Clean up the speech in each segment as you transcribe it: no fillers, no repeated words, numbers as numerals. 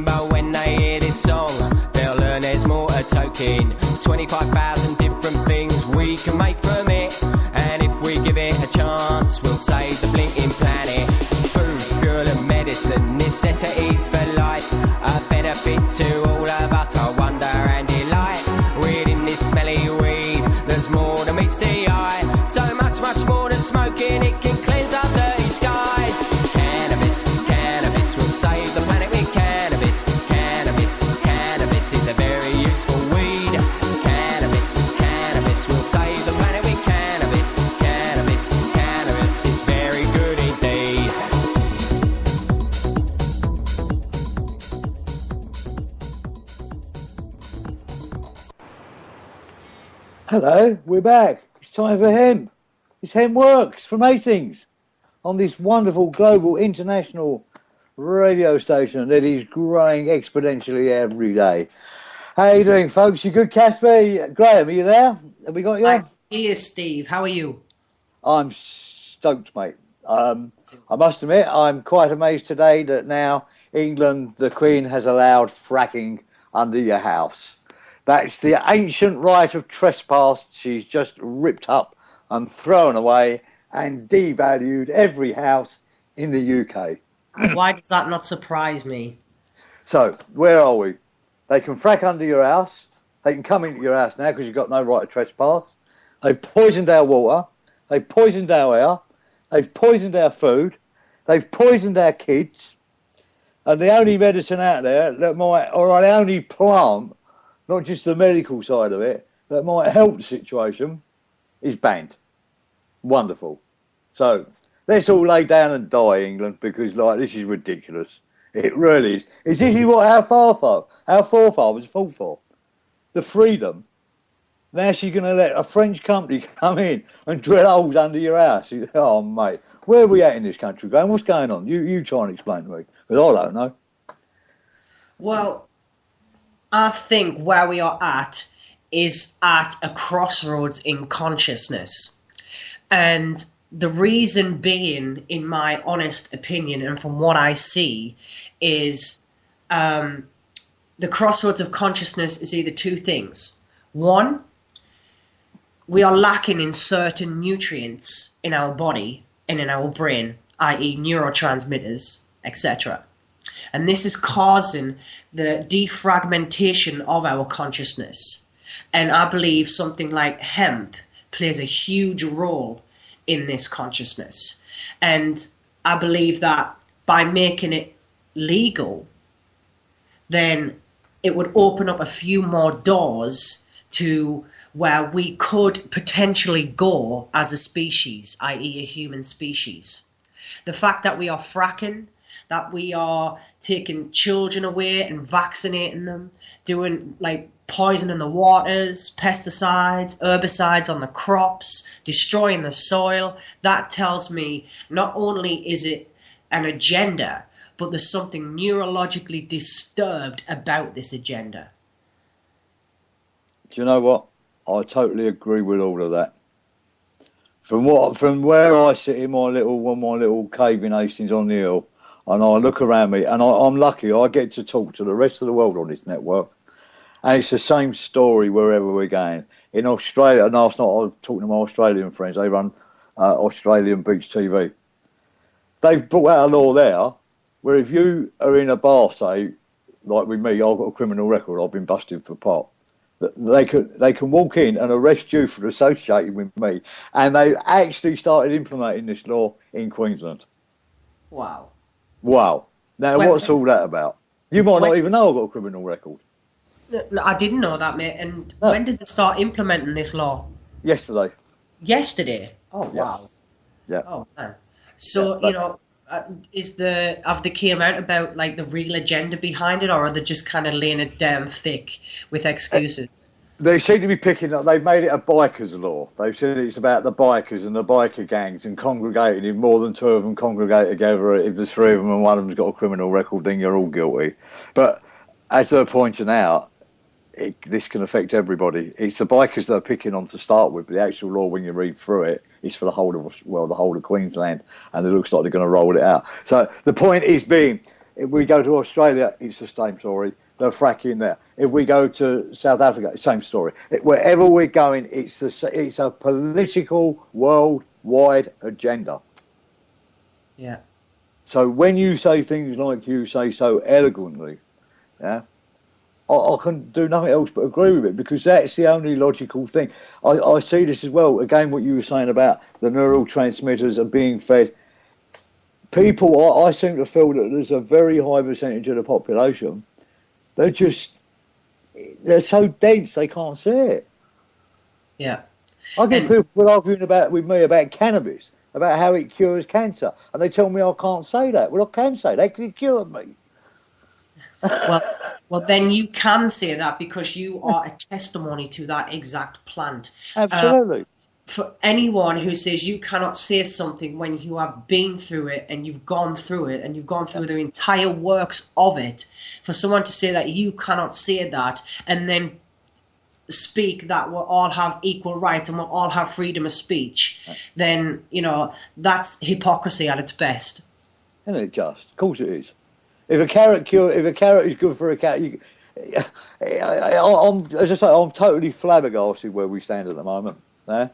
But when they hear this song, they'll learn there's more to toking. 25,000 different things we can make from it, and if we give it a chance, we'll save the blinking planet. Food, fuel and medicine, necessities for life, a benefit to all of us, our wonder and delight. Within this smelly weed, there's more than meets the eye, so much, much more than smoking, it can cleanse our dirty skies. Cannabis, cannabis will save the planet with cannabis. Cannabis, cannabis is a very useful weed. Cannabis, cannabis will save the planet with cannabis. Cannabis, cannabis is very good indeed. Hello, we're back. It's time for Hemp. It's Hemp Works from Hastings on this wonderful global international radio station that is growing exponentially every day. How you doing, folks? You good, Casper? Graham, are you there? Have we got you? I'm here, Steve. How are you? I'm stoked, mate. I must admit, I'm quite amazed today that now England, the Queen, has allowed fracking under your house. That's the ancient right of trespass. She's just ripped up and thrown away and devalued every house in the UK. Why does that not surprise me? So, where are we? They can frack under your house. They can come into your house now because you've got no right to trespass. They've poisoned our water. They've poisoned our air. They've poisoned our food. They've poisoned our kids. And the only medicine out there that might, or the only plant, not just the medical side of it, that might help the situation is banned. Wonderful. So, let's all lay down and die, England, because, like, this is ridiculous. It really is. Is this what our forefathers fought for? The freedom. Now she's going to let a French company come in and drill holes under your house. Oh, mate. Where are we at in this country, Graham? What's going on? You try and explain to me, because I don't know. Well, I think where we are at is at a crossroads in consciousness. And the reason being, in my honest opinion, and from what I see, is the crossroads of consciousness is either two things. One, we are lacking in certain nutrients in our body and in our brain, i.e. neurotransmitters, etc. And this is causing the defragmentation of our consciousness. And I believe something like hemp plays a huge role in this consciousness. And I believe that by making it legal, then it would open up a few more doors to where we could potentially go as a species, i.e. a human species. The fact that we are fracking, that we are taking children away and vaccinating them, doing like poisoning the waters, pesticides, herbicides on the crops, destroying the soil, that tells me not only is it an agenda, but there's something neurologically disturbed about this agenda. Do you know what? I totally agree with all of that. From where I sit in my little cave in Hastings on the hill, and I look around me, and I'm lucky I get to talk to the rest of the world on this network, and it's the same story wherever we're going. In Australia, and last night I was talking to my Australian friends, they run Australian Beach TV. They've brought out a law there where if you are in a bar, say, like with me, I've got a criminal record, I've been busted for pot. They can walk in and arrest you for associating with me, and they actually started implementing this law in Queensland. Wow. Now, what's all that about? You might not even know I've got a criminal record. No, I didn't know that, mate. And when did they start implementing this law? Yesterday. Yesterday? Oh, wow. Yeah. Oh, man. So, have they came out about like the real agenda behind it, or are they just kind of laying it down thick with excuses? They seem to be picking up. They've made it a bikers' law. They've said it's about the bikers and the biker gangs and congregating. If more than two of them congregate together, if there's three of them and one of them's got a criminal record, then you're all guilty. But as they're pointing out, this can affect everybody. It's the bikers that are picking on to start with. But the actual law, when you read through it, is for the whole of Queensland, and it looks like they're going to roll it out. So the point is being, if we go to Australia, it's the same story. They're fracking there. If we go to South Africa, same story. Wherever we're going, it's a political worldwide agenda. Yeah. So when you say things like you say so eloquently, yeah, I can do nothing else but agree with it, because that's the only logical thing. I see this as well. Again, what you were saying about the neurotransmitters are being fed. People, I seem to feel that there's a very high percentage of the population. They're so dense they can't see it. Yeah. I get people arguing with me about cannabis, about how it cures cancer, and they tell me I can't say that. Well, I can say that because it cured me. Well, then you can say that because you are a testimony to that exact plant. Absolutely. For anyone who says you cannot say something when you have been through it and you've gone through it and you've gone through the entire works of it, for someone to say that you cannot say that and then speak that we'll all have equal rights and we'll all have freedom of speech, then, that's hypocrisy at its best. Isn't it just? Of course it is. If a carrot is good for a cat, I'm totally flabbergasted where we stand at the moment. Yeah?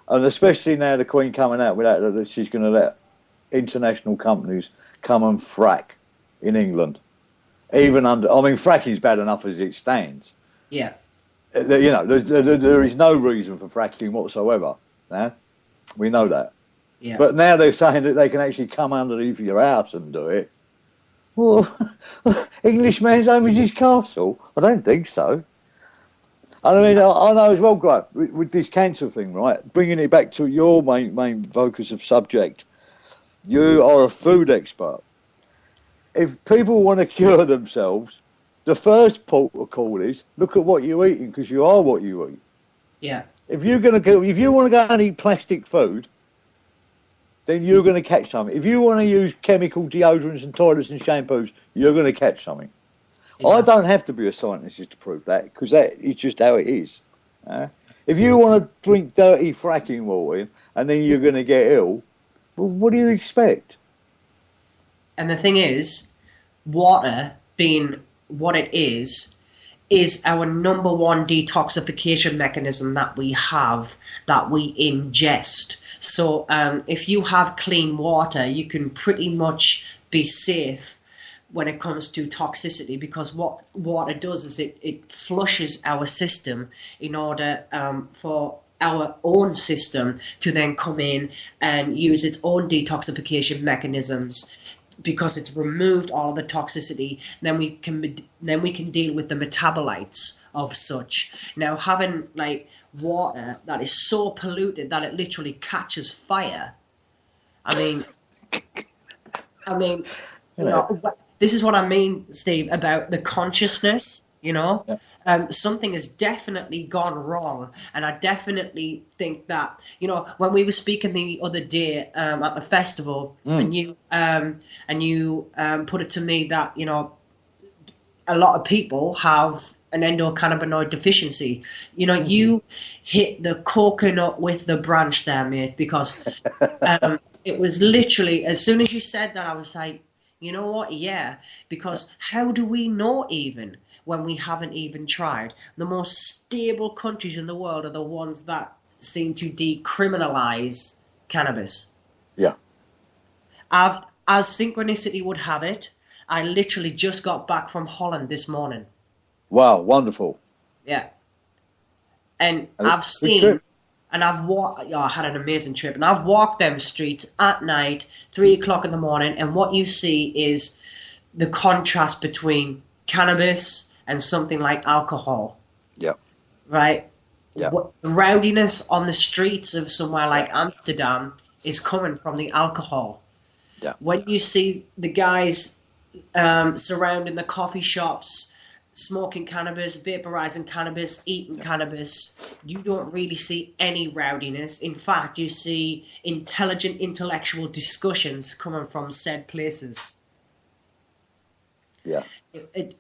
And especially now the Queen coming out with that she's going to let international companies come and frack in England. Fracking's bad enough as it stands. Yeah. There is no reason for fracking whatsoever. Yeah? We know that. Yeah. But now they're saying that they can actually come underneath your house and do it. Well, Englishman's home is his castle? I don't think so. I know as well, Graham, with this cancer thing, right? Bringing it back to your main focus of subject, you are a food expert. If people want to cure themselves, the first port of call is look at what you're eating, because you are what you eat. Yeah. If you want to go and eat plastic food, then you're going to catch something. If you want to use chemical deodorants and toilets and shampoos, you're going to catch something. Yeah. I don't have to be a scientist to prove that, because that is just how it is. If you want to drink dirty fracking water and then you're going to get ill, well, what do you expect? And the thing is, water being what it is our number one detoxification mechanism that we have, that we ingest. So if you have clean water, you can pretty much be safe when it comes to toxicity, because what water does is it flushes our system in order for our own system to then come in and use its own detoxification mechanisms. Because it's removed all of the toxicity, then we can deal with the metabolites of such. Now, having water that is so polluted that it literally catches fire. This is what I mean, Steve, about the consciousness. Yeah. Something has definitely gone wrong, and I definitely think that when we were speaking the other day at the festival, and you put it to me that a lot of people have an endocannabinoid deficiency. You hit the coconut with the branch there, mate, because it was literally, as soon as you said that, I was like, you know what? Yeah, because how do we know even when we haven't even tried? The most stable countries in the world are the ones that seem to decriminalize cannabis. Yeah. As synchronicity would have it, I literally just got back from Holland this morning. Wow, wonderful. Yeah. And I've seen, and I've walked, I had an amazing trip, and I've walked them streets at night, 3 o'clock in the morning, and what you see is the contrast between cannabis and something like alcohol. Yeah. Right? Yeah. The rowdiness on the streets of somewhere like Amsterdam is coming from the alcohol. Yeah. When you see the guys surrounding the coffee shops, smoking cannabis, vaporizing cannabis, eating cannabis, you don't really see any rowdiness. In fact, you see intelligent, intellectual discussions coming from said places. Yeah. It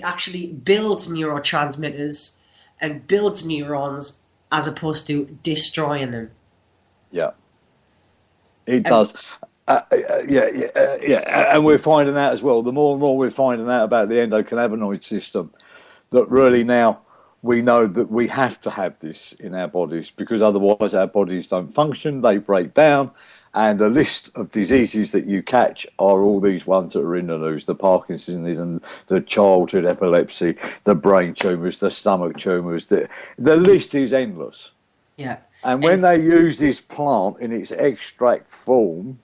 actually builds neurotransmitters and builds neurons as opposed to destroying them. Yeah. It does. And we're finding out as well, the more and more we're finding out about the endocannabinoid system, that really now we know that we have to have this in our bodies, because otherwise our bodies don't function, they break down, and the list of diseases that you catch are all these ones that are in the news: the Parkinsonism, the childhood epilepsy, the brain tumours, the stomach tumours. The list is endless. Yeah. And when they use this plant in its extract form,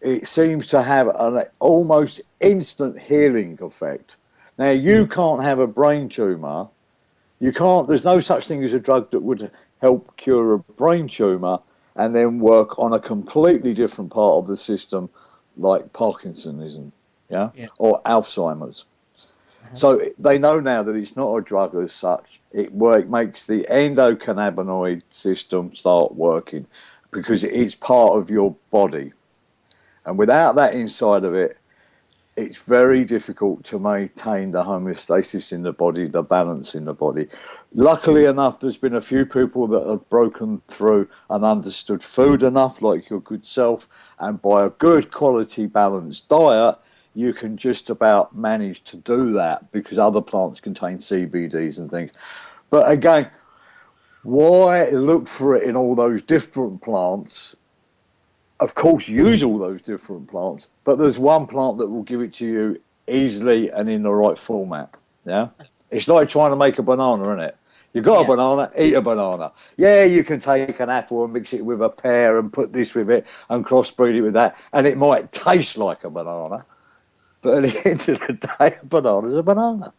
it seems to have an almost instant healing effect. Now, you can't have a brain tumour. You can't. There's no such thing as a drug that would help cure a brain tumour and then work on a completely different part of the system, like Parkinsonism, or Alzheimer's. So they know now that it's not a drug as such. It makes the endocannabinoid system start working, because it's part of your body. And without that inside of it, it's very difficult to maintain the homeostasis in the body, the balance in the body. Luckily enough, there's been a few people that have broken through and understood food enough, like your good self, and by a good quality balanced diet, you can just about manage to do that, because other plants contain CBDs and things. But again, why look for it in all those different plants? Of course, use all those different plants, but there's one plant that will give it to you easily and in the right format. Yeah, it's like trying to make a banana, isn't it? You got a banana, eat a banana. Yeah, you can take an apple and mix it with a pear and put this with it and crossbreed it with that, and it might taste like a banana. But at the end of the day, a banana's a banana.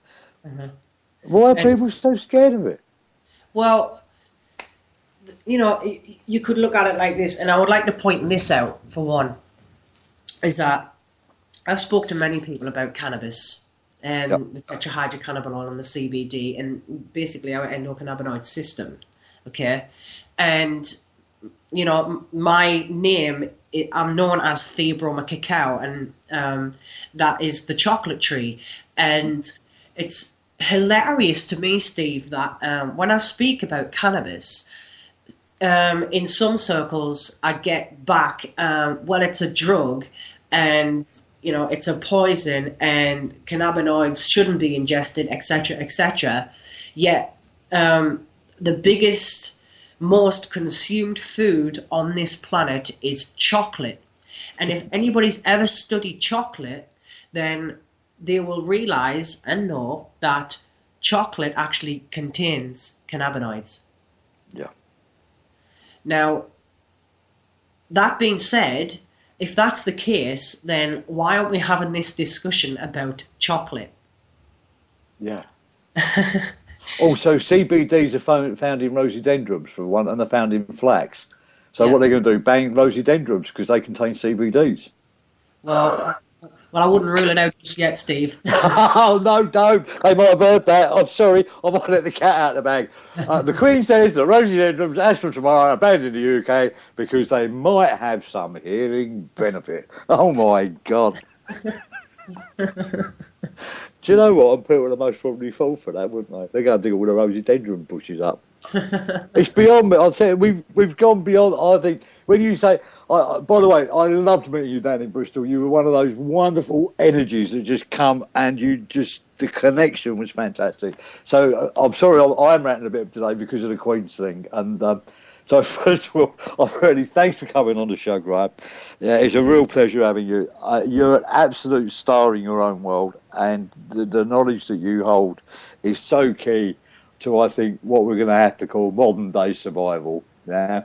Mm-hmm. Why are people so scared of it? Well, you could look at it like this, and I would like to point this out, for one, is that I've spoke to many people about cannabis and the tetrahydrocannabinol and the CBD and basically our endocannabinoid system, okay? And, my name, I'm known as Theobroma cacao, and that is the chocolate tree. And it's hilarious to me, Steve, that when I speak about cannabis, in some circles, I get back, well, it's a drug and, it's a poison and cannabinoids shouldn't be ingested, etc., etc. Yet the biggest, most consumed food on this planet is chocolate. And if anybody's ever studied chocolate, then they will realize and know that chocolate actually contains cannabinoids. Yeah. Now, that being said, if that's the case, then why aren't we having this discussion about chocolate? Yeah. Also, CBDs are found in rhododendrons, for one, and they're found in flax. So what are they going to do? Bang rhododendrons because they contain CBDs. Well, I wouldn't rule it out just yet, Steve. Oh, no, don't. They might have heard that. I'm sorry. I might let the cat out of the bag. The Queen says that rhododendrons, as from tomorrow, are banned in the UK because they might have some healing benefit. Oh, my God. Do you know what? People would most probably fall for that, wouldn't they? They're going to dig all the rhododendron bushes up. It's beyond me. I'll tell you, we've gone beyond. I think when you say, by the way, I loved meeting you down in Bristol. You were one of those wonderful energies that just come, and the connection was fantastic. So I'm sorry, I'm ranting a bit today because of the Queen's thing. And so first of all, thanks for coming on the show, Graham. Yeah, it's a real pleasure having you. You're an absolute star in your own world, and the knowledge that you hold is so key to, I think, what we're going to have to call modern day survival. Yeah,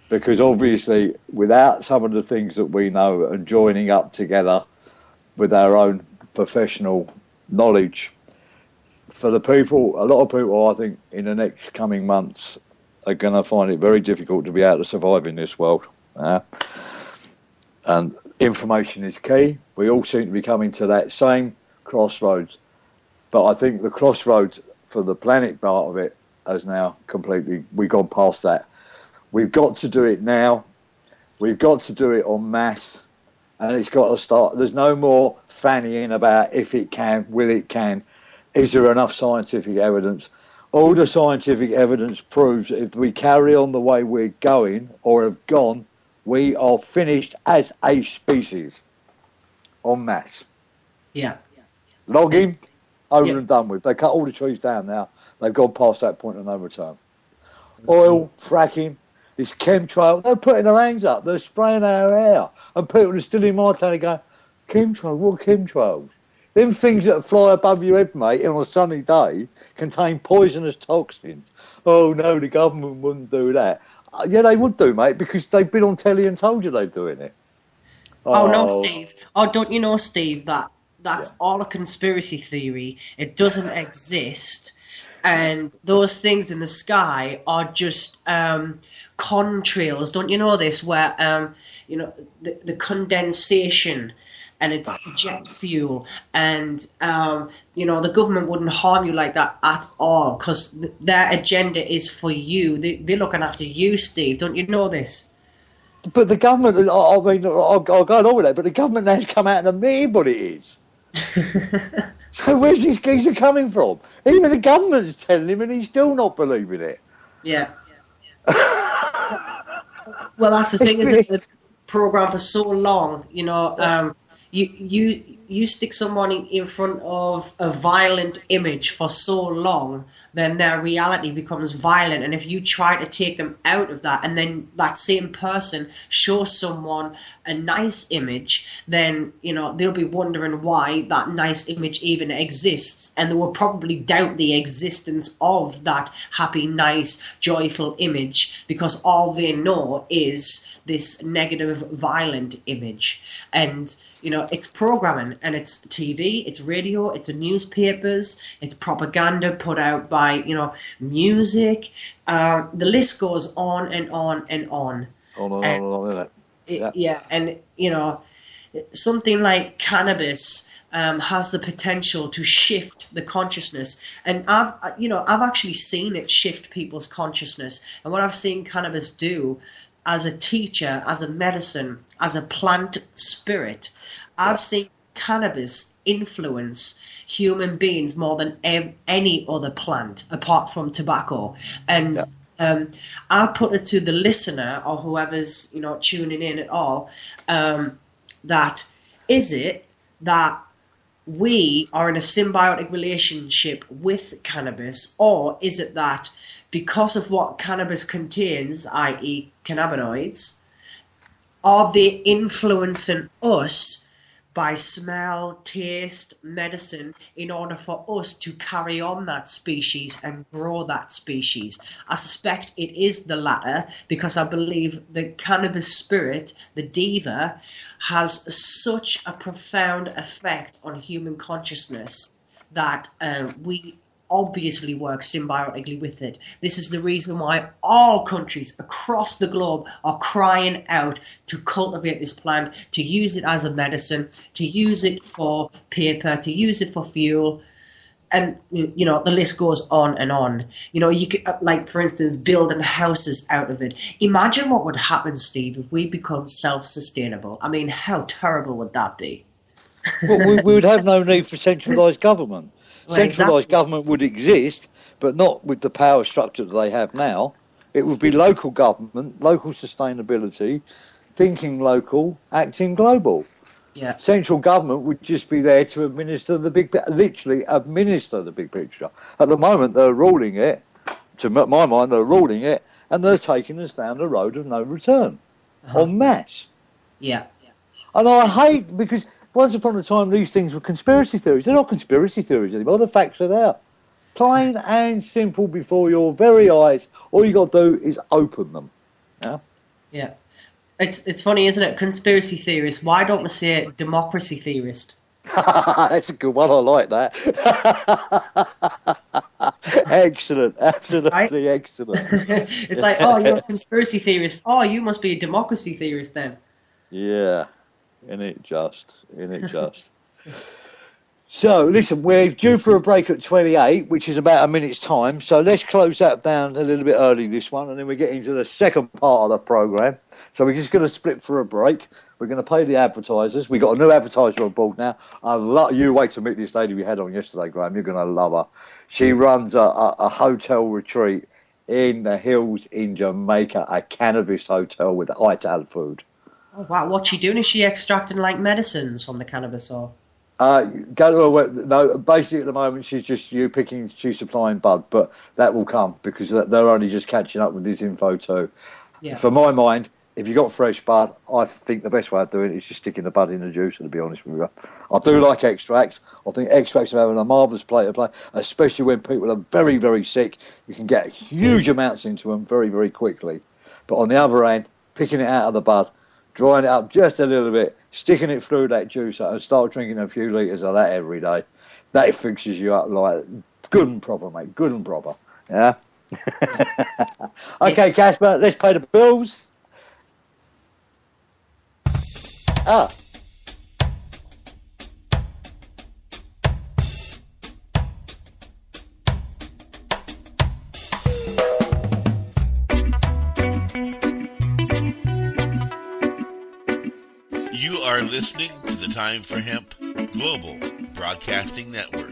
because obviously, without some of the things that we know and joining up together with our own professional knowledge, for the people, a lot of people, I think, in the next coming months are going to find it very difficult to be able to survive in this world. And information is key. We all seem to be coming to that same crossroads. But I think the crossroads for the planet part of it has now completely, we've gone past that. We've got to do it now. We've got to do it en masse. And it's got to start. There's no more fannying about if it can, will it can. Is there enough scientific evidence? All the scientific evidence proves that if we carry on the way we're going or have gone, we are finished as a species en masse. Yeah. Logging, over and done with. They cut all the trees down now. They've gone past that point of no return. Oil, fracking, this chemtrail, they're putting their hands up. They're spraying our air. And people are still in my town going, chemtrail, what chemtrails? Them things that fly above your head, mate, on a sunny day contain poisonous toxins. Oh, no, the government wouldn't do that. Yeah, they would do, mate, because they've been on telly and told you they're doing it. Oh, no, Steve. Oh, don't you know, Steve, that's all a conspiracy theory. It doesn't exist. And those things in the sky are just contrails. Don't you know this? Where, the condensation and it's jet fuel, and the government wouldn't harm you like that at all, because their agenda is for you. They're looking after you, Steve. Don't you know this? But the government, I mean, I'll go along with that, but the government now has come out and admitted what it is. So where's these geezer coming from? Even the government's telling him and he's still not believing it. Yeah. Well, that's the thing, isn't it? The program for so long, you stick someone in front of a violent image for so long, then their reality becomes violent. And if you try to take them out of that, and then that same person shows someone a nice image, then they'll be wondering why that nice image even exists, and they will probably doubt the existence of that happy, nice, joyful image, because all they know is this negative, violent image. And it's programming, and it's TV, it's radio, it's newspapers, it's propaganda put out by, music. The list goes on and on and on. On and on, isn't it? Yeah, and, something like cannabis has the potential to shift the consciousness. And I've actually seen it shift people's consciousness. And what I've seen cannabis do as a teacher, as a medicine, as a plant spirit, I've seen cannabis influence human beings more than any other plant apart from tobacco. And I'll put it to the listener or whoever's tuning in at all, that is it that we are in a symbiotic relationship with cannabis, or is it that because of what cannabis contains, i.e. cannabinoids, are they influencing us by smell, taste, medicine, in order for us to carry on that species and grow that species? I suspect it is the latter, because I believe the cannabis spirit, the diva, has such a profound effect on human consciousness that we obviously work symbiotically with it. This is the reason why all countries across the globe are crying out to cultivate this plant, to use it as a medicine, to use it for paper, to use it for fuel. And, the list goes on and on. You could, like, for instance, building houses out of it. Imagine what would happen, Steve, if we become self-sustainable. I mean, how terrible would that be? Well, we would have no need for centralised government. Well, Centralised government would exist, but not with the power structure that they have now. It would be local government, local sustainability, thinking local, acting global. Yeah. Central government would just be there to administer literally administer the big picture. At the moment, they're ruling it, to my mind, they're ruling it, and they're taking us down the road of no return, en masse. Yeah. And I hate, because once upon a time, these things were conspiracy theories. They're not conspiracy theories anymore. The facts are there. Plain and simple before your very eyes. All you got to do is open them. Yeah? Yeah. It's funny, isn't it? Conspiracy theorist. Why don't we say democracy theorist? That's a good one. I like that. Excellent. Absolutely right? Excellent. It's like, oh, you're a conspiracy theorist. Oh, you must be a democracy theorist then. Yeah. In it just. So, listen, we're due for a break at 28, which is about a minute's time. So let's close that down a little bit early, this one, and then we get into the second part of the programme. So we're just going to split for a break. We're going to pay the advertisers. We've got a new advertiser on board now. You wait to meet this lady we had on yesterday, Graham. You're going to love her. She runs a hotel retreat in the hills in Jamaica, a cannabis hotel with Ital food. Oh, wow. What's she doing? Is she extracting, like, medicines from the cannabis or...? Go to her. No, basically at the moment she's supplying bud, but that will come because they're only just catching up with this info too. Yeah. For my mind, if you got fresh bud, I think the best way of doing it is just sticking the bud in the juicer. To be honest with you, I do like extracts. I think extracts are having a marvellous play to play, especially when people are very, very sick. You can get huge amounts into them very, very quickly. But on the other hand, picking it out of the bud, drying it up just a little bit, sticking it through that juicer and start drinking a few litres of that every day. That fixes you up like good and proper, mate. Good and proper. Yeah? Okay, Casper, let's pay the bills. You are listening to the Time for Hemp Global Broadcasting Network.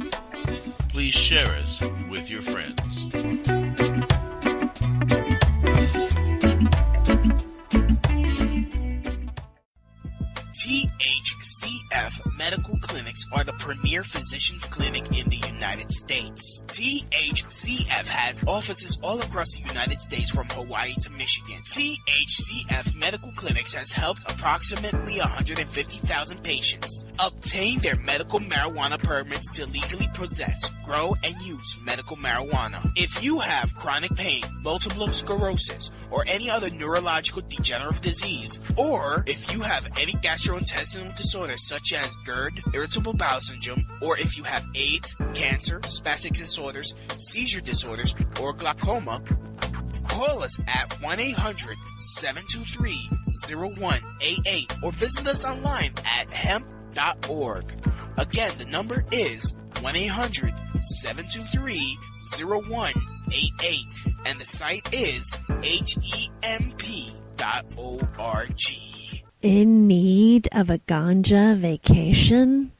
Please share us with your friends. THCF Medical Clinics are the premier physicians clinic in the United States. THCF has offices all across the United States from Hawaii to Michigan. THCF Medical Clinics has helped approximately 150,000 patients obtain their medical marijuana permits to legally possess, grow, and use medical marijuana. If you have chronic pain, multiple sclerosis, or any other neurological degenerative disease, or if you have any gastrointestinal disorders such as GERD, irritable bowel syndrome, or if you have AIDS, cancer, spastic disorders, seizure disorders, or glaucoma, call us at 1-800-723-0188 or visit us online at hemp.org. Again, the number is 1-800-723-0188 and the site is hemp.org. In need of a ganja vacation?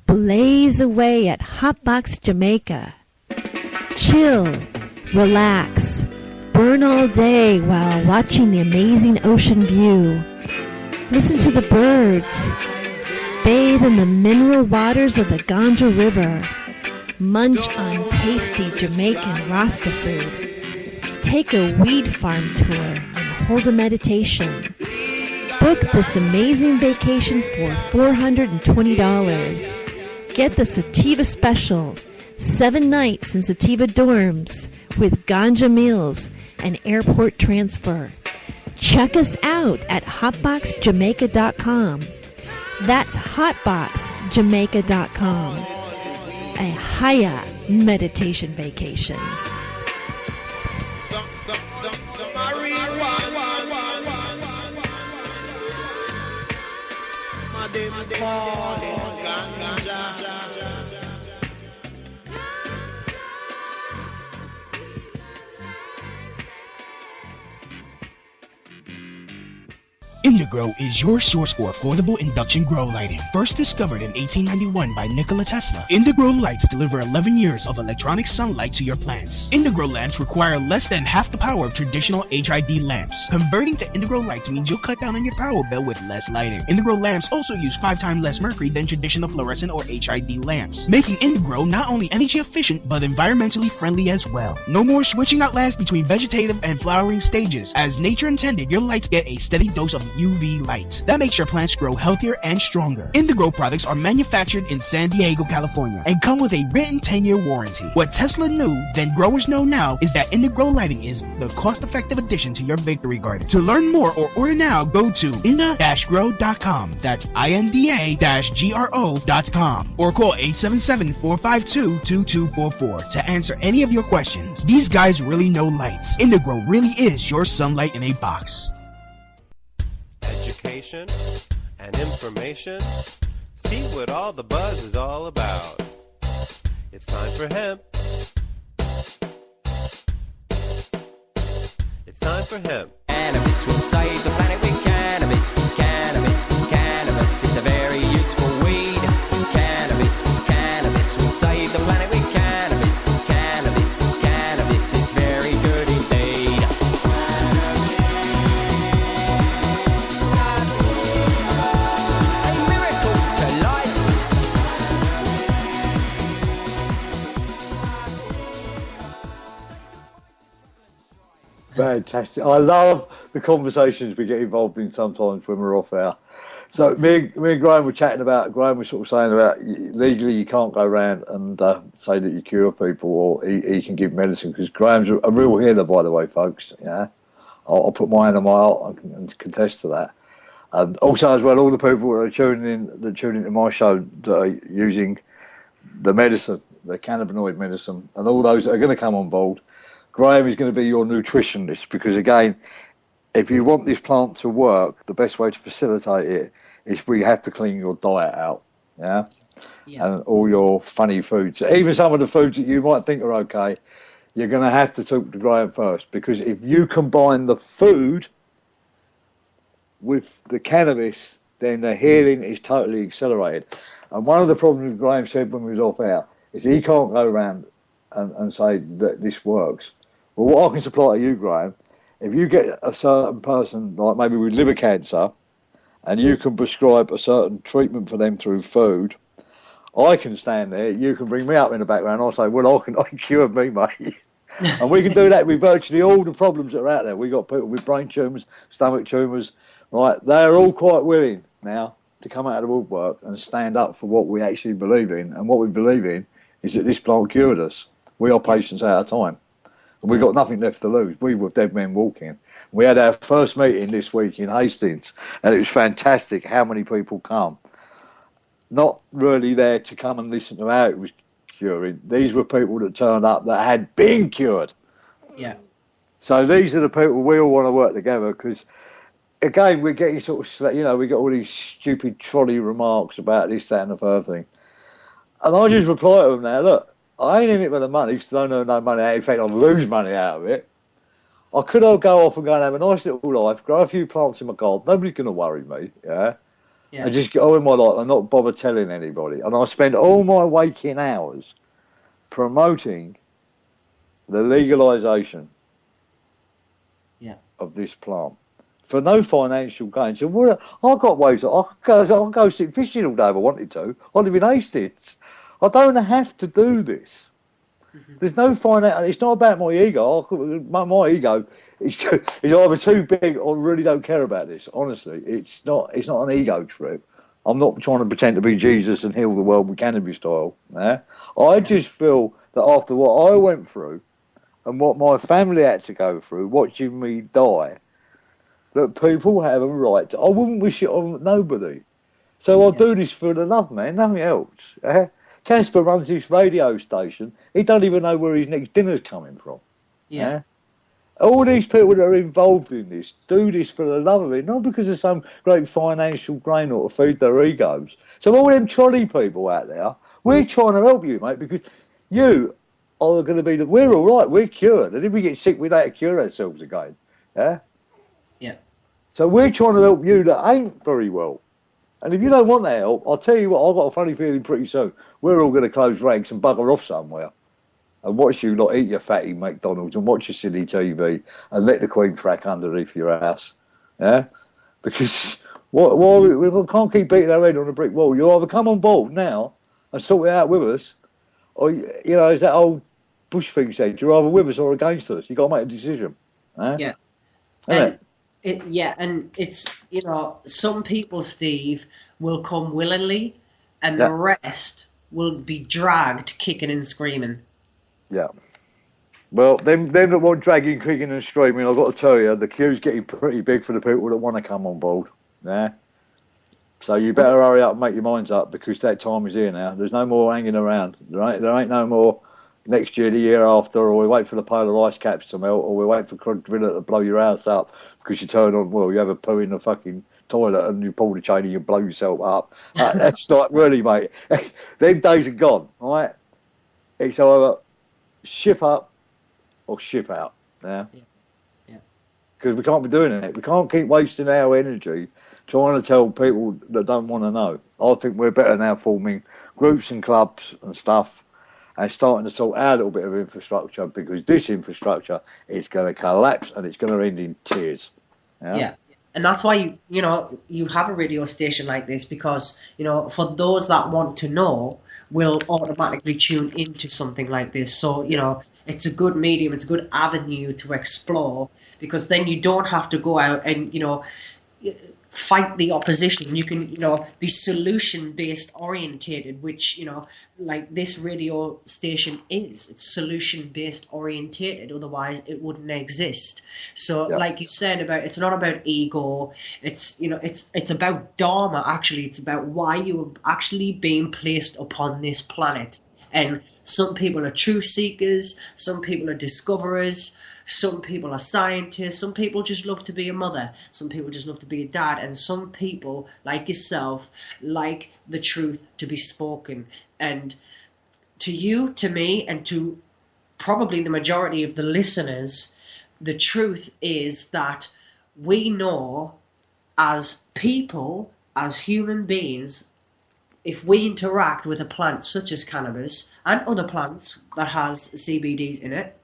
Blaze away at Hotbox Jamaica. Chill, relax, burn all day while watching the amazing ocean view. Listen to the birds. Bathe in the mineral waters of the Ganja River. Munch on tasty Jamaican Rasta food. Take a weed farm tour and hold a meditation. Book this amazing vacation for $420. Get the Sativa Special, 7 nights in Sativa dorms with ganja meals and airport transfer. Check us out at hotboxjamaica.com. That's hotboxjamaica.com. A Haya meditation vacation. Indigrow is your source for affordable induction grow lighting. First discovered in 1891 by Nikola Tesla, Indigrow lights deliver 11 years of electronic sunlight to your plants. Indigrow lamps require less than half the power of traditional HID lamps. Converting to Indigrow lights means you'll cut down on your power bill with less lighting. Indigrow lamps also use 5 times less mercury than traditional fluorescent or HID lamps, making Indigrow not only energy efficient but environmentally friendly as well. No more switching out lamps between vegetative and flowering stages. As nature intended, your lights get a steady dose of UV light. That makes your plants grow healthier and stronger. Indigrow products are manufactured in San Diego, California, and come with a written 10-year warranty. What Tesla knew, then growers know now, is that Indigrow lighting is the cost-effective addition to your victory garden. To learn more or order now, go to inda-grow.com. That's INDA-GRO.com. Or call 877-452-2244 to answer any of your questions. These guys really know lights. Indigrow really is your sunlight in a box. Education and information. See what all the buzz is all about. It's time for hemp. It's time for hemp. Cannabis will save the planet with cannabis. Cannabis, cannabis, it's a very useful weed. Cannabis will save the planet with cannabis. Cannabis, it's very good indeed. A miracle to life. Fantastic. I love the conversations we get involved in sometimes when we're off air. So me and Graham were chatting about, Graham was sort of saying about legally you can't go around and say that you cure people or he can give medicine, because Graham's a real healer, by the way, folks. Yeah, I'll put my hand on my heart and contest to that. And also as well, all the people that are tuning into my show that are using the medicine, the cannabinoid medicine, and all those that are going to come on board, Graham is going to be your nutritionist, because again, if you want this plant to work, the best way to facilitate it is we have to clean your diet out, yeah? And all your funny foods. Even some of the foods that you might think are okay, you're going to have to talk to Graham first, because if you combine the food with the cannabis, then the healing is totally accelerated. And one of the problems Graham said when we was off air is he can't go around and say that this works. Well, what I can supply to you, Graham, if you get a certain person, like maybe with liver cancer, and you can prescribe a certain treatment for them through food, I can stand there, you can bring me up in the background, I'll say, well, I can cure me, mate. And we can do that with virtually all the problems that are out there. We've got people with brain tumours, stomach tumours, right? They're all quite willing now to come out of the woodwork and stand up for what we actually believe in. And what we believe in is that this plant cured us. We are patients out of time. We've got nothing left to lose. We were dead men walking. We had our first meeting this week in Hastings, and it was fantastic how many people come. Not really there to come and listen to how it was curing. These were people that turned up that had been cured. Yeah. So these are the people we all want to work together, because, again, we're getting sort of, we got all these stupid trolley remarks about this, that, and the third thing. And I just reply to them now, look, I ain't in it for the money, because I don't earn no money out. In fact, I'll lose money out of it. I could all go off and go and have a nice little life, grow a few plants in my garden. Nobody's going to worry me, yeah? And just get on with my life and not bother telling anybody. And I spend all my waking hours promoting the legalisation of this plant for no financial gain. So I've got ways. I'll go stick fishing all day if I wanted to. I live in Hastings. I don't have to do this. There's no financial. It's not about my ego. My ego is either too big or really don't care about this. Honestly, it's not an ego trip. I'm not trying to pretend to be Jesus and heal the world with cannabis style. Yeah? I just feel that after what I went through and what my family had to go through, watching me die, that people have a right to. I wouldn't wish it on nobody. So I'll do this for the love, man. Nothing else. Yeah? Casper runs this radio station. He don't even know where his next dinner's coming from. Yeah. All these people that are involved in this do this for the love of it, not because of some great financial gain or to feed their egos. So all them trolley people out there, we're trying to help you, mate, because you are going to be we're all right, we're cured. And if we get sick, we don't have to cure ourselves again. Yeah? Yeah. So we're trying to help you that ain't very well. And if you don't want that help, I'll tell you what, I've got a funny feeling pretty soon we're all going to close ranks and bugger off somewhere and watch you not eat your fatty McDonald's and watch your silly TV and let the Queen frack underneath your house. Yeah? Because we can't keep beating our head on a brick wall. You either come on board now and sort it out with us, or, as that old Bush thing said, you're either with us or against us. You've got to make a decision. Yeah. And it's, some people, Steve, will come willingly and the rest will be dragged kicking and screaming. Yeah. Well, them that want dragging, kicking and screaming, I've got to tell you, the queue's getting pretty big for the people that want to come on board. Yeah. So you better hurry up and make your minds up, because that time is here now. There's no more hanging around. There ain't no more next year, the year after, or we wait for the polar ice caps to melt, or we wait for Crudrilla to blow your house up because you turn on, you have a poo in the fucking toilet and you pull the chain and you blow yourself up. That's like, really, mate. Them days are gone, right? It's either ship up or ship out. Yeah. Because we can't be doing it. We can't keep wasting our energy trying to tell people that don't want to know. I think we're better now forming groups and clubs and stuff and starting to sort out a little bit of infrastructure, because this infrastructure is going to collapse and it's going to end in tears. Yeah. And that's why you have a radio station like this, because for those that want to know will automatically tune into something like this. So it's a good medium, it's a good avenue to explore, because then you don't have to go out and fight the opposition. You can be solution based orientated, which like this radio station is. It's solution based orientated, otherwise it wouldn't exist. So like you said, it's not about ego, it's it's about dharma. Actually, it's about why you have actually been placed upon this planet. And some people are truth seekers, some people are discoverers, some people are scientists, some people just love to be a mother, some people just love to be a dad, and some people, like yourself, like the truth to be spoken. And to you, to me, and to probably the majority of the listeners, the truth is that we know as people, as human beings, if we interact with a plant such as cannabis and other plants that has CBDs in it,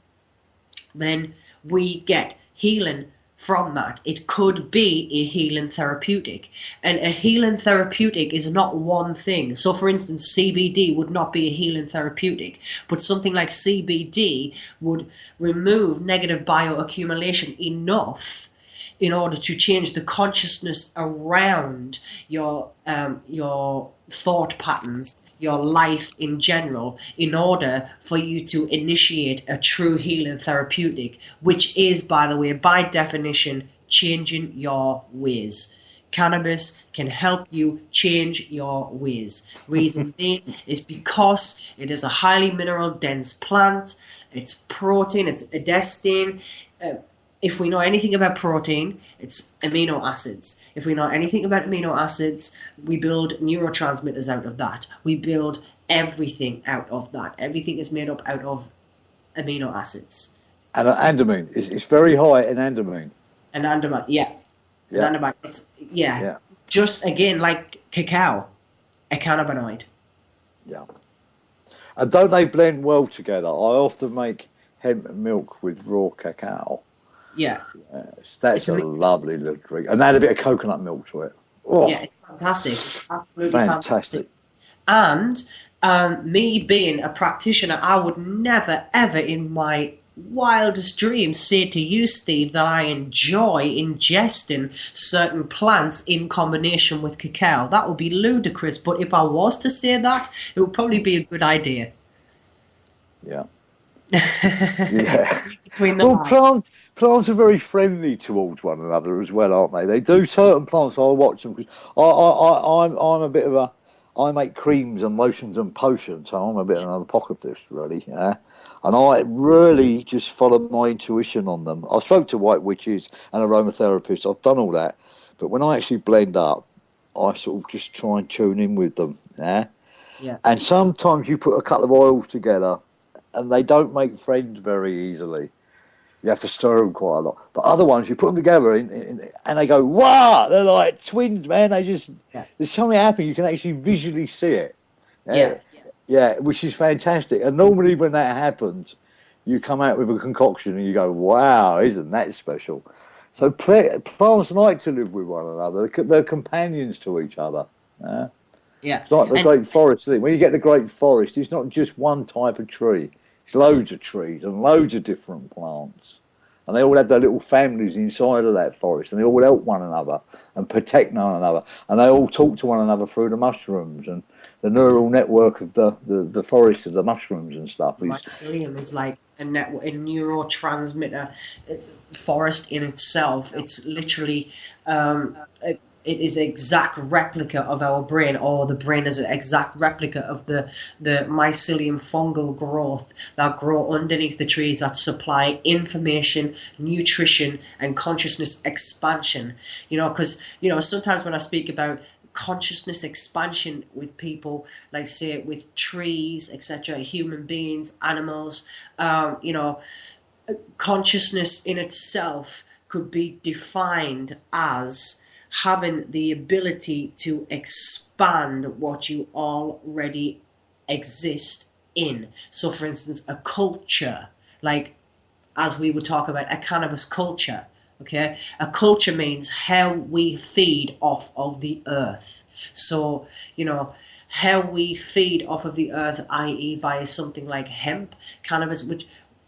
then we get healing from that. It could be a healing therapeutic. And a healing therapeutic is not one thing. So for instance, CBD would not be a healing therapeutic, but something like CBD would remove negative bioaccumulation enough in order to change the consciousness around your thought patterns, your life in general, in order for you to initiate a true healing therapeutic, which is, by the way, by definition, changing your ways. Cannabis can help you change your ways. Reason being is because it is a highly mineral dense plant. It's protein, it's edestine. If we know anything about protein, it's amino acids. If we know anything about amino acids, we build neurotransmitters out of that. We build everything out of that. Everything is made up out of amino acids. And andamine. It's very high in andamine. And andamine, andamine, it's, just again like cacao, a cannabinoid. Yeah. And don't they blend well together? I often make hemp milk with raw cacao. Yeah. Yes, that's a lovely little drink. And add a bit of coconut milk to it. Oh. Yeah, it's fantastic. Absolutely fantastic. And me being a practitioner, I would never, ever in my wildest dreams say to you, Steve, that I enjoy ingesting certain plants in combination with cacao. That would be ludicrous. But if I was to say that, it would probably be a good idea. Yeah. Well, plants are very friendly towards one another as well, aren't they? They do certain plants. I watch them. I'm a bit of a. I make creams and lotions and potions, so I'm a bit of an apocalypse, really. Yeah, and I really just follow my intuition on them. I spoke to white witches and aromatherapists. I've done all that, but when I actually blend up, I sort of just try and tune in with them. Yeah. And sometimes you put a couple of oils together, and they don't make friends very easily. You have to stir them quite a lot. But other ones, you put them together and they go, wow! They're like twins, man. They just, there's something happening. You can actually visually see it. Yeah, which is fantastic. And normally when that happens, you come out with a concoction and you go, wow, isn't that special? So plants like to live with one another. They're companions to each other. It's like the great forest thing. When you get the great forest, it's not just one type of tree. It's loads of trees and loads of different plants. And they all have their little families inside of that forest, and they all help one another and protect one another. And they all talk to one another through the mushrooms and the neural network of the forest of the mushrooms and stuff. Mycelium is like a neurotransmitter forest in itself. It's literally it is an exact replica of our brain, or the brain is an exact replica of the mycelium fungal growth that grow underneath the trees that supply information, nutrition, and consciousness expansion. Because, sometimes when I speak about consciousness expansion with people, like say with trees, etc., human beings, animals, consciousness in itself could be defined as having the ability to expand what you already exist in. So, for instance, a culture, like as we would talk about a cannabis culture, okay? A culture means how we feed off of the earth. So, how we feed off of the earth, i.e. via something like hemp, cannabis,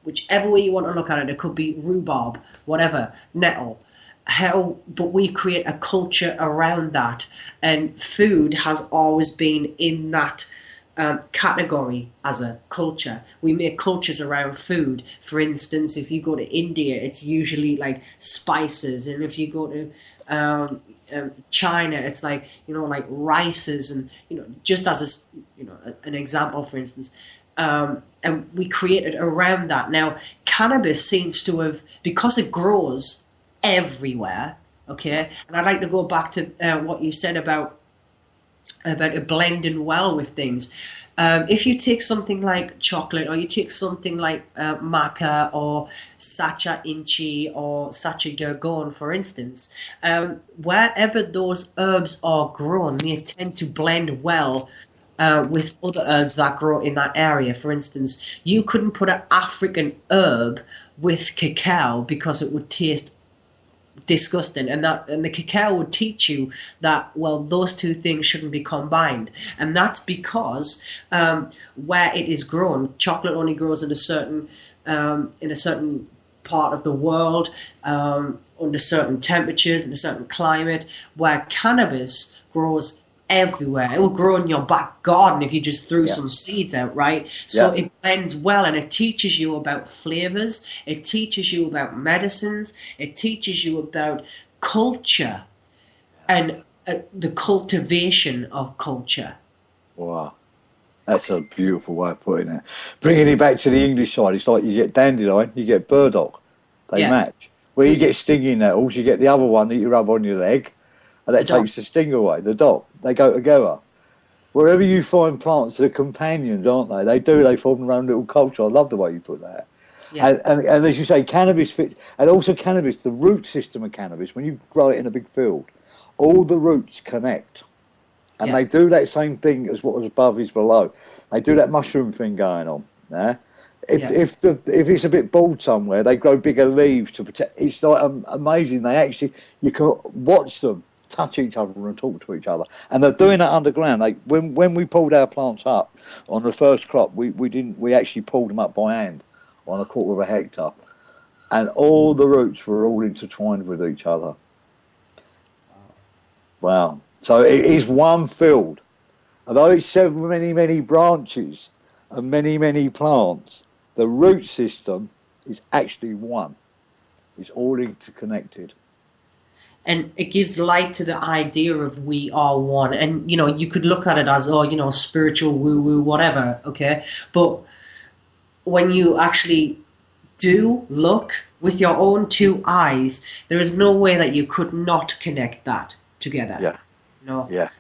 whichever way you want to look at it, it could be rhubarb, whatever, nettle. But we create a culture around that, and food has always been in that category as a culture. We make cultures around food. For instance, if you go to India, it's usually like spices, and if you go to China, it's like like rices, and just as an example, for instance. And we created around that. Now, cannabis seems to have, because it grows everywhere, okay? And I'd like to go back to what you said about it blending well with things. If you take something like chocolate, or you take something like maca or sacha inchi or sacha gorgon, for instance, wherever those herbs are grown, they tend to blend well with other herbs that grow in that area. For instance, you couldn't put an African herb with cacao because it would taste disgusting, and the cacao would teach you that, well, those two things shouldn't be combined. And that's because where it is grown, chocolate only grows in a certain part of the world, under certain temperatures, in a certain climate, where cannabis grows everywhere. It will grow in your back garden if you just threw some seeds out, right? So it blends well, and it teaches you about flavors, it teaches you about medicines, it teaches you about culture and the cultivation of culture. Wow. That's a beautiful way of putting it. Bringing it back to the English side, it's like you get dandelion, you get burdock. They match. Where you get stinging nettles, you get the other one that you rub on your leg, and that takes the sting away, the dock. They go together. Wherever you find plants, they're companions, aren't they? They form their own little culture. I love the way you put that. Yeah. And as you say, cannabis fits, and also cannabis, the root system of cannabis, when you grow it in a big field, all the roots connect. And they do that same thing as what was above is below. They do that mushroom thing going on. Yeah? If it's a bit bald somewhere, they grow bigger leaves to protect. It's like amazing. You can watch them touch each other and talk to each other, and they're doing that underground. When we pulled our plants up on the first crop, we actually pulled them up by hand on a quarter of a hectare, and all the roots were all intertwined with each other. Wow. So it is one field, although it's many branches and many plants. The root system is actually one. It's all interconnected. And it gives light to the idea of we are one. And, you could look at it as, spiritual woo-woo, whatever, okay? But when you actually do look with your own two eyes, there is no way that you could not connect that together. Yeah. Yeah.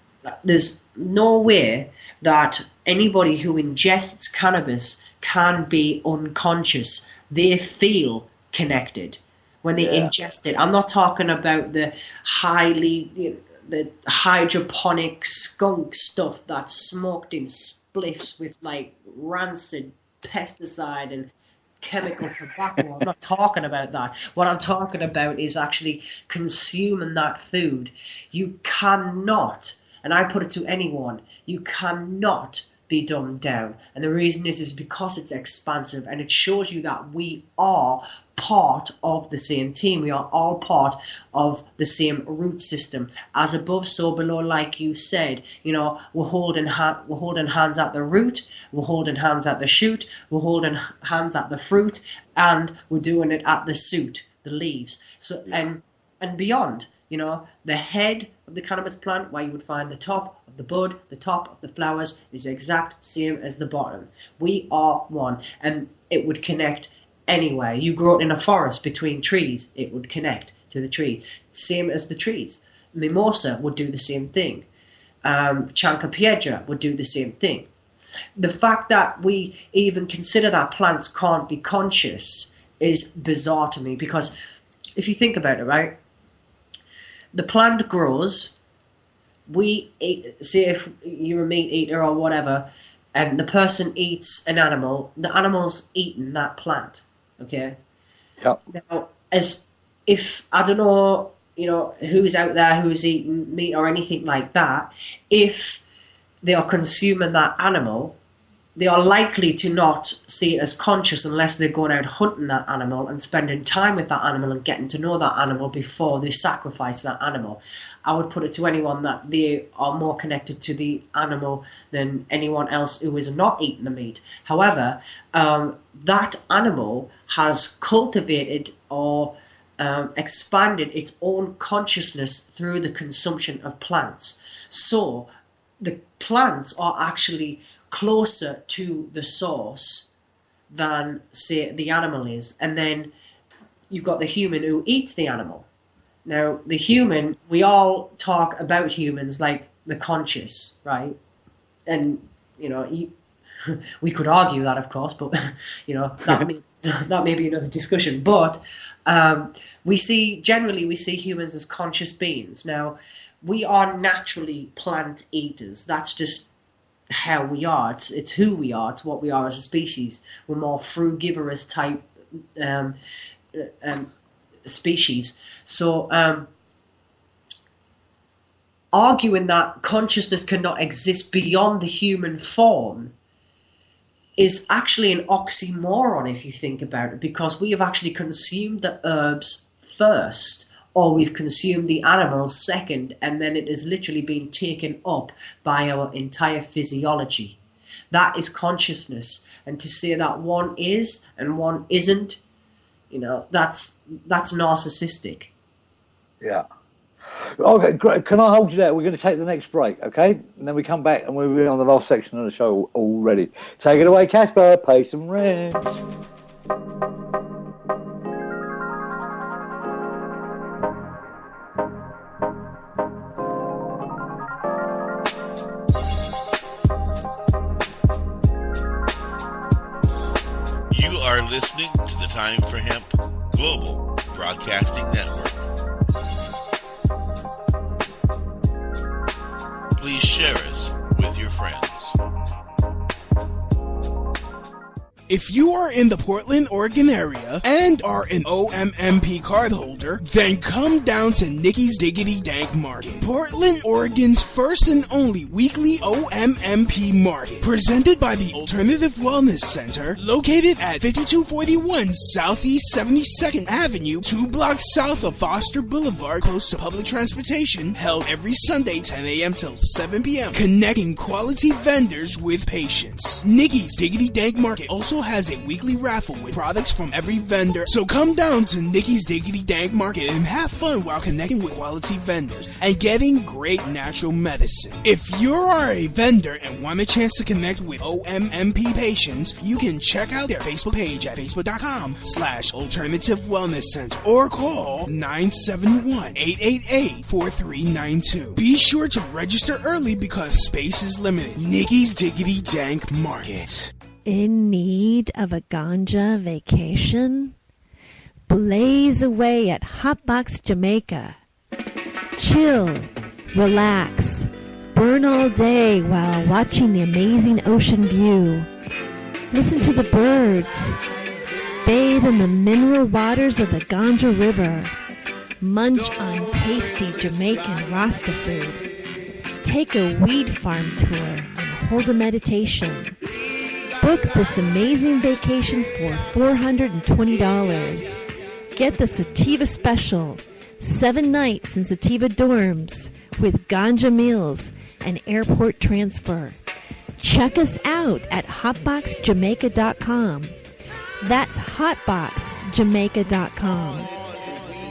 There's no way that anybody who ingests cannabis can be unconscious. They feel connected when they ingest it. I'm not talking about the the hydroponic skunk stuff that's smoked in spliffs with like rancid pesticide and chemical tobacco. I'm not talking about that. What I'm talking about is actually consuming that food. You cannot, and I put it to anyone, you cannot be dumbed down. And the reason is because it's expansive, and it shows you that we are part of the same team. We are all part of the same root system. As above, so below, like you said. We're holding hands at the root, we're holding hands at the shoot, we're holding hands at the fruit, and we're doing it at the suit, the leaves. So and beyond. The head, of the cannabis plant, where you would find the top of the bud, the top of the flowers, is the exact same as the bottom. We are one, and it would connect anywhere. You grow it in a forest between trees, it would connect to the tree. Same as the trees. Mimosa would do the same thing. Chancapiedra would do the same thing. The fact that we even consider that plants can't be conscious is bizarre to me, because if you think about it, right, the plant grows, we eat, say if you're a meat eater or whatever, and the person eats an animal, the animal's eating that plant, okay? Yep. Now, as if, I don't know, who's out there who's eating meat or anything like that, if they are consuming that animal, they are likely to not see it as conscious unless they're going out hunting that animal and spending time with that animal and getting to know that animal before they sacrifice that animal. I would put it to anyone that they are more connected to the animal than anyone else who is not eating the meat. However, that animal has cultivated or expanded its own consciousness through the consumption of plants. So the plants are actually closer to the source than, say, the animal is. And then you've got the human who eats the animal. Now, the human, we all talk about humans like the conscious, right? And, we could argue that, of course, but, that may be another discussion. But we see humans as conscious beings. Now, we are naturally plant eaters. That's just how we are. It's who we are. It's what we are as a species. We're more frugivorous type species. So arguing that consciousness cannot exist beyond the human form is actually an oxymoron if you think about it, because we have actually consumed the herbs first, or we've consumed the animals second, and then it has literally been taken up by our entire physiology. That is consciousness. And to say that one is and one isn't, that's narcissistic. Yeah. Okay, great. Can I hold you there? We're going to take the next break, okay? And then we come back and we'll be on the last section of the show already. Take it away, Casper. Pay some rent. You are listening to the Time for Hemp Global Broadcasting Network. Please share us with your friends. If you are in the Portland, Oregon area and are an OMMP card holder, then come down to Nikki's Diggity Dank Market, Portland, Oregon's first and only weekly OMMP market, presented by the Alternative Wellness Center, located at 5241 Southeast 72nd Avenue, 2 blocks south of Foster Boulevard, close to public transportation, held every Sunday 10 a.m. till 7 p.m., connecting quality vendors with patients. Nikki's Diggity Dank Market also has a weekly raffle with products from every vendor. So come down to Nikki's Diggity Dank Market and have fun while connecting with quality vendors and getting great natural medicine. If you are a vendor and want a chance to connect with OMMP patients, you can check out their Facebook page at facebook.com/Alternative Wellness Center or call 971-888-4392. Be sure to register early because space is limited. Nikki's Diggity Dank Market. In need of a ganja vacation? Blaze away at Hotbox Jamaica. Chill, relax, burn all day while watching the amazing ocean view. Listen to the birds. Bathe in the mineral waters of the Ganja River. Munch on tasty Jamaican Rasta food. Take a weed farm tour and hold a meditation. Book this amazing vacation for $420. Get the Sativa Special, 7 nights in Sativa dorms with ganja meals and airport transfer. Check us out at hotboxjamaica.com. That's hotboxjamaica.com.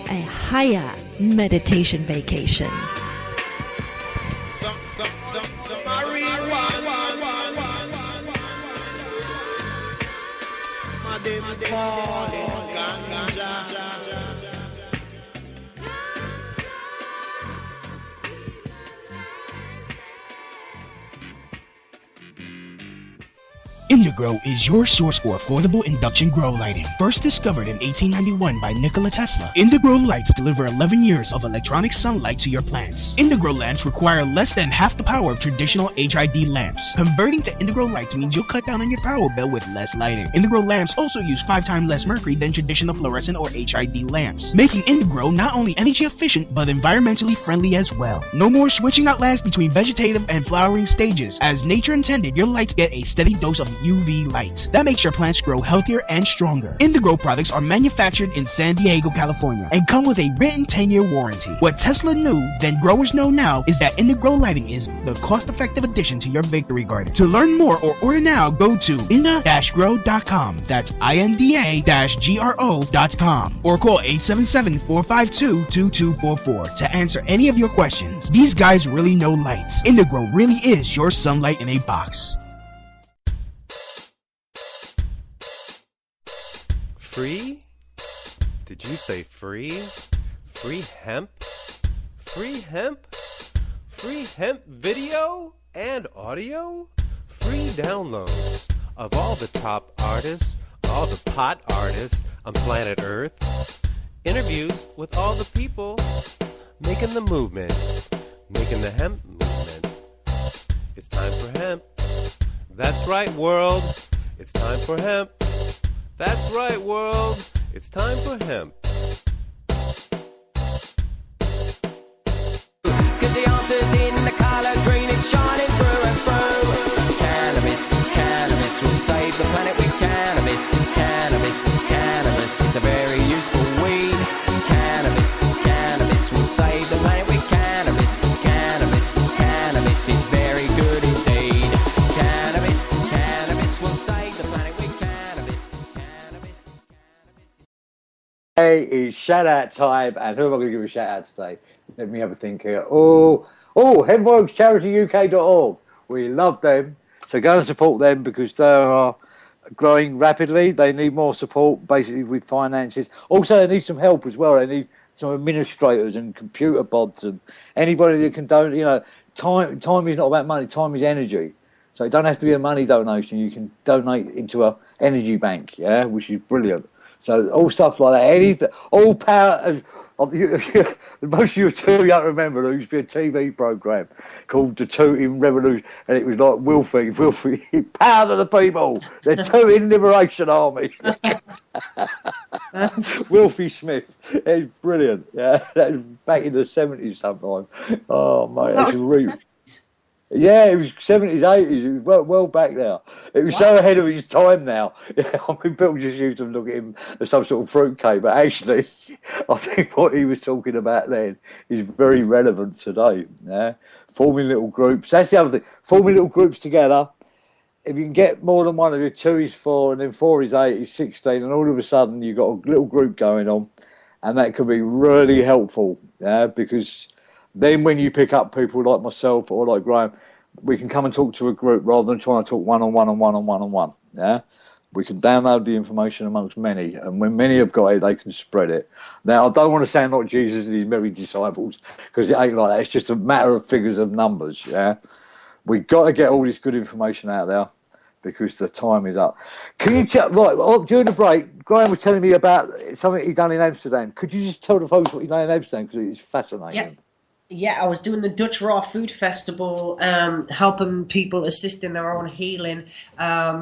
A Haya meditation vacation. Indigrow is your source for affordable induction grow lighting. First discovered in 1891 by Nikola Tesla, Indigrow lights deliver 11 years of electronic sunlight to your plants. Indigrow lamps require less than half the power of traditional HID lamps. Converting to Indigrow lights means you'll cut down on your power bill with less lighting. Indigrow lamps also use 5 times less mercury than traditional fluorescent or HID lamps, making Indigrow not only energy efficient but environmentally friendly as well. No more switching out lamps between vegetative and flowering stages. As nature intended, your lights get a steady dose of UV light. That makes your plants grow healthier and stronger. Indigrow products are manufactured in San Diego, California, and come with a written 10-year warranty. What Tesla knew, then growers know now, is that Indigrow lighting is the cost-effective addition to your victory garden. To learn more or order now, go to inda-grow.com. That's INDA-GRO.com. Or call 877-452-2244 to answer any of your questions. These guys really know lights. Indigrow really is your sunlight in a box. Free? Did you say free? Free hemp? Free hemp? Free hemp video and audio? Free downloads of all the top artists, all the pot artists on planet Earth. Interviews with all the people making the movement, making the hemp movement. It's time for hemp. That's right, world. It's time for hemp. That's right, world. It's time for hemp. Cause the answer's in the colour green, it's shining through and through. Cannabis, cannabis, we'll save the planet with cannabis. Cannabis, cannabis, it's a very useful weed. Cannabis, cannabis, we'll save the planet with cannabis. Cannabis, cannabis, it's very good indeed. Cannabis, cannabis, we'll save the planet with cannabis. Hey, it's shout out time, and who am I going to give a shout out today? Let me have a think here. Hemp Works, charityuk.org. We love them, so go and support them because they are growing rapidly. They need more support, basically with finances. Also, they need some help as well. They need some administrators and computer bots and anybody that can donate. You know, time is not about money. Time is energy. So it don't have to be a money donation. You can donate into a energy bank, yeah, which is brilliant. So all stuff like that, anything, all power. Most of you two don't remember there used to be a TV program called The Tooting Revolution, and it was like Wilfie, power to the people, the Tooting Liberation Army. Wilfie Smith, it's brilliant. Yeah, that was back in the 70s sometime. Oh mate, that's real. Yeah, it was 70s, 80s. It was well back now. It was so ahead of his time now. Yeah, I mean, people just used to look at him as some sort of fruitcake, but actually, I think what he was talking about then is very relevant today. Yeah, forming little groups. That's the other thing. Forming little groups together. If you can get more than one of you, 2 is 4, and then 4 is 8, is 16, and all of a sudden you've got a little group going on, and that can be really helpful. Yeah, because then when you pick up people like myself or like Graham, we can come and talk to a group rather than trying to talk one-on-one. Yeah, we can download the information amongst many, and when many have got it, they can spread it. Now, I don't want to sound like Jesus and his merry disciples, because it ain't like that. It's just a matter of figures of numbers, yeah? We've got to get all this good information out there because the time is up. Can you tell, during the break, Graham was telling me about something he'd done in Amsterdam. Could you just tell the folks what he'd done in Amsterdam, because it's fascinating. Yeah, I was doing the Dutch Raw Food Festival, helping people assist in their own healing,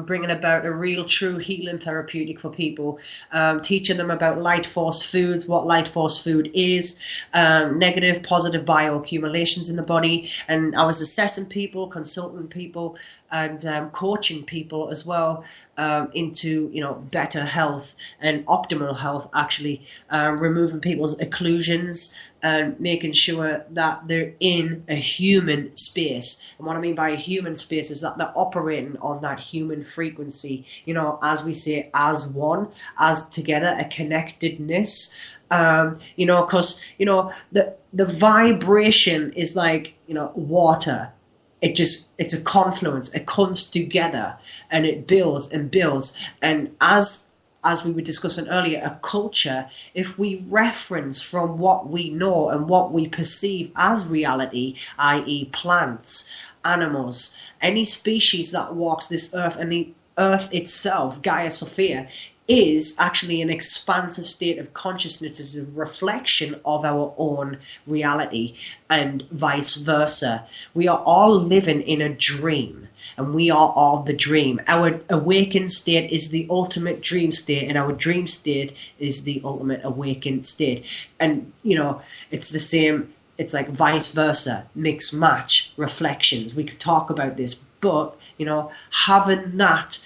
bringing about a real, true healing therapeutic for people, teaching them about light force foods, what light force food is, negative, positive bioaccumulations in the body. And I was assessing people, consulting people, and coaching people as well into, better health and optimal health, actually, removing people's occlusions and making sure that they're in a human space. And what I mean by a human space is that they're operating on that human frequency, as we say, as one, as together, a connectedness. Because, the vibration is like, water. It's a confluence. It comes together and it builds and builds. And as as we were discussing earlier, a culture, if we reference from what we know and what we perceive as reality, i.e. plants, animals, any species that walks this earth, and the earth itself, Gaia Sophia, is actually an expansive state of consciousness, is a reflection of our own reality, and vice versa. We are all living in a dream, and we are all the dream. Our awakened state is the ultimate dream state, and our dream state is the ultimate awakened state. And, you know, it's the same, it's like vice versa, mix match, reflections. We could talk about this, but, you know, having that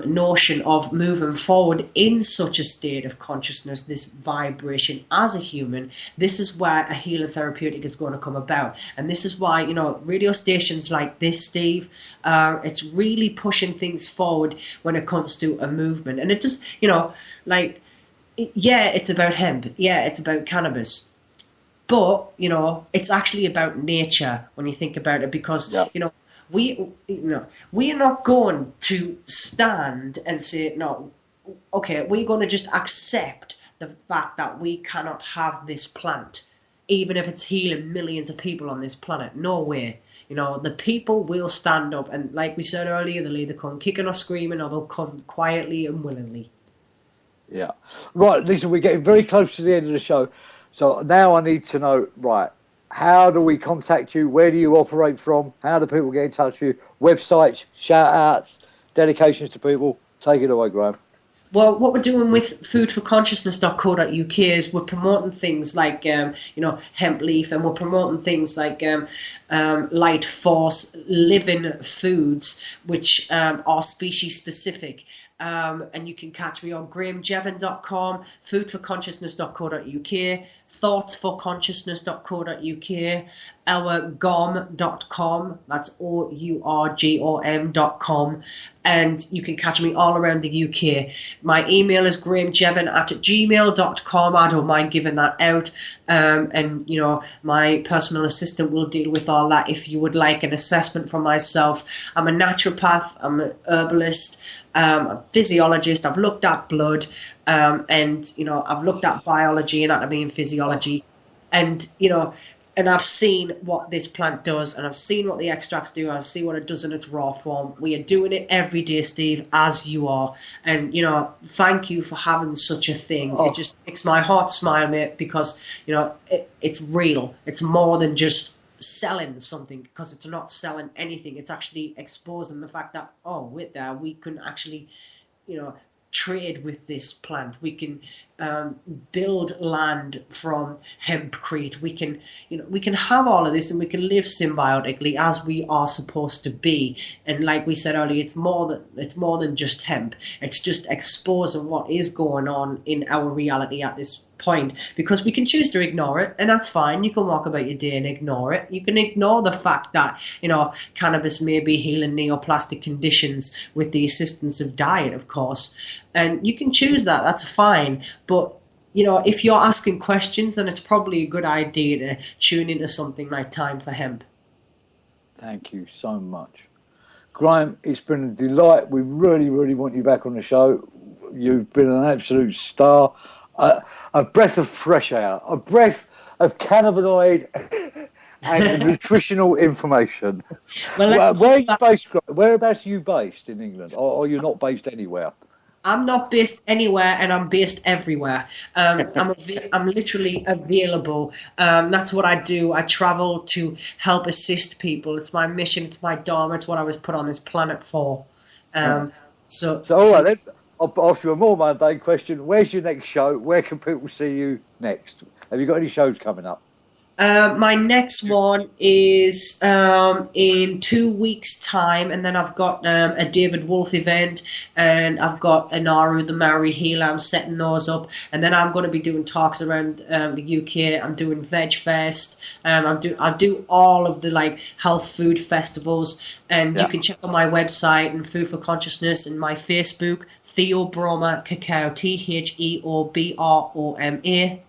notion of moving forward in such a state of consciousness, this vibration as a human, this is where a healing therapeutic is going to come about. And this is why, you know, radio stations like this, Steve, it's really pushing things forward when it comes to a movement. And it just, you know, like, yeah, it's about hemp. Yeah, it's about cannabis. But, you know, it's actually about nature when you think about it, because, you know, we are not going to stand and say, no, okay, we're going to just accept the fact that we cannot have this plant, even if it's healing millions of people on this planet. No way. You know, the people will stand up, and like we said earlier, they'll either come kicking or screaming, or they'll come quietly and willingly. Yeah. Right, Lisa, we're getting very close to the end of the show. So now I need to know, right, how do we contact you? Where do you operate from? How do people get in touch with you? Websites, shout-outs, dedications to people? Take it away, Graham. Well, what we're doing with foodforconsciousness.co.uk is we're promoting things like, you know, hemp leaf, and we're promoting things like light force living foods, which are species specific. And you can catch me on grahamjevon.com, foodforconsciousness.co.uk, thoughtsforconsciousness.co.uk, ourgom.com, that's OURGOM.com, and you can catch me all around the UK. My email is grahamjevon@gmail.com. I don't mind giving that out, and, you know, my personal assistant will deal with all that if you would like an assessment from myself. I'm a naturopath, I'm an herbalist, a physiologist. I've looked at blood, and, you know, I've looked at biology, anatomy and physiology, and, you know, and I've seen what this plant does, and I've seen what the extracts do, and I've seen what it does in its raw form. We are doing it every day, Steve, as you are. And, you know, thank you for having such a thing. It just makes my heart smile, mate, because, you know, it's real. It's more than just selling something, because it's not selling anything. It's actually exposing the fact that, oh, wait there, we can actually, you know, trade with this plant. We can build land from hempcrete. We can, you know, we can have all of this, and we can live symbiotically as we are supposed to be. And like we said earlier, it's more than just hemp. It's just exposing what is going on in our reality at this point, because we can choose to ignore it, and that's fine. You can walk about your day and ignore it. You can ignore the fact that, you know, cannabis may be healing neoplastic conditions with the assistance of diet, of course, and you can choose that. That's fine. But, you know, if you're asking questions, then it's probably a good idea to tune into something like Time for Hemp. Thank you so much, Graham. It's been a delight. We really, really want you back on the show. You've been an absolute star. A breath of fresh air, a breath of cannabinoid and nutritional information. Well, where are you based? Whereabouts are you based in England, or you're not based anywhere? I'm not based anywhere, and I'm based everywhere. I'm literally available. That's what I do. I travel to help assist people. It's my mission. It's my dharma. It's what I was put on this planet for. So all right then. I'll ask you a more mundane question. Where's your next show? Where can people see you next? Have you got any shows coming up? My next one is in 2 weeks' time, and then I've got a David Wolf event, and I've got an Aru the Maori Healer. I'm setting those up, and then I'm going to be doing talks around the UK. I'm doing Veg Fest. I do all of the like health food festivals, and you can check on my website and Food for Consciousness and my Facebook, Theobroma Cacao, TheoBroma.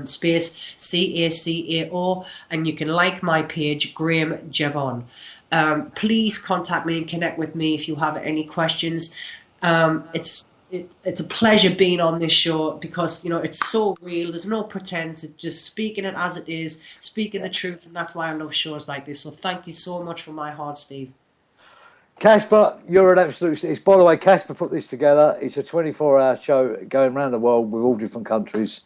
Space CACAO, and you can like my page, Graham Jevon. Please contact me and connect with me if you have any questions. It's it's a pleasure being on this show because, you know, it's so real. There's no pretense. It's just speaking it as it is, speaking the truth, and that's why I love shows like this. So thank you so much from my heart, Steve. Casper, you're an absolute... It's, by the way, Casper put this together. It's a 24-hour show going around the world with all different countries,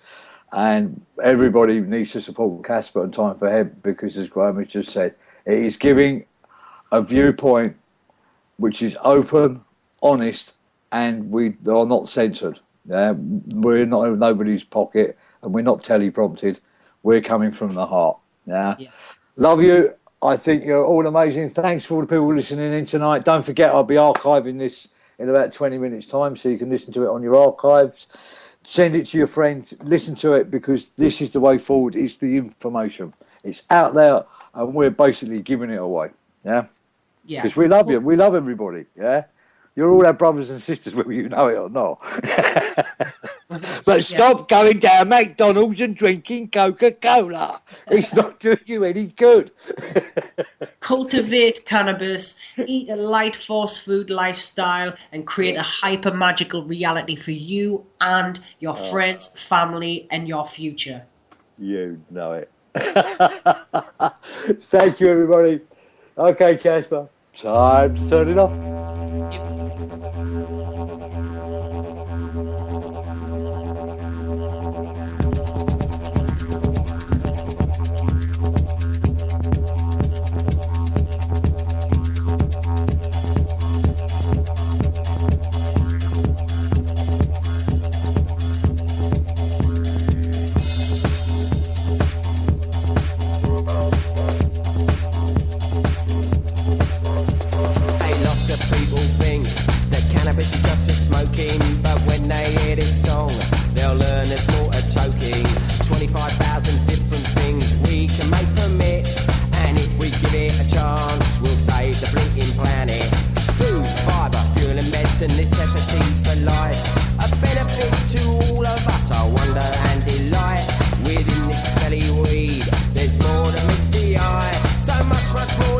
and everybody needs to support Casper and Time for Hemp because, as Graham has just said, it is giving a viewpoint which is open, honest, and we are not censored. We're not in nobody's pocket, and we're not teleprompted. We're coming from the heart. Yeah. Love you. I think you're all amazing. Thanks for all the people listening in tonight. Don't forget, I'll be archiving this in about 20 minutes' time, so you can listen to it on your archives. Send it to your friends. Listen to it, because this is the way forward. It's the information. It's out there, and we're basically giving it away. Yeah? Yeah. Because we love you. We love everybody. Yeah? You're all our brothers and sisters, whether you know it or not. But stop going down McDonald's and drinking Coca-Cola. It's not doing you any good. Cultivate cannabis, eat a light force food lifestyle, and create a hyper magical reality for you and your friends, family, and your future. You know it. Thank you, everybody. Okay, Casper, time to turn it off. But when they hear this song, they'll learn there's more to toking. 25,000 different things we can make from it, and if we give it a chance, we'll save the blinking planet. Food, fibre, fuel and medicine, necessities for life, a benefit to all of us, our wonder and delight. Within this smelly weed, there's more than meets the eye, so much more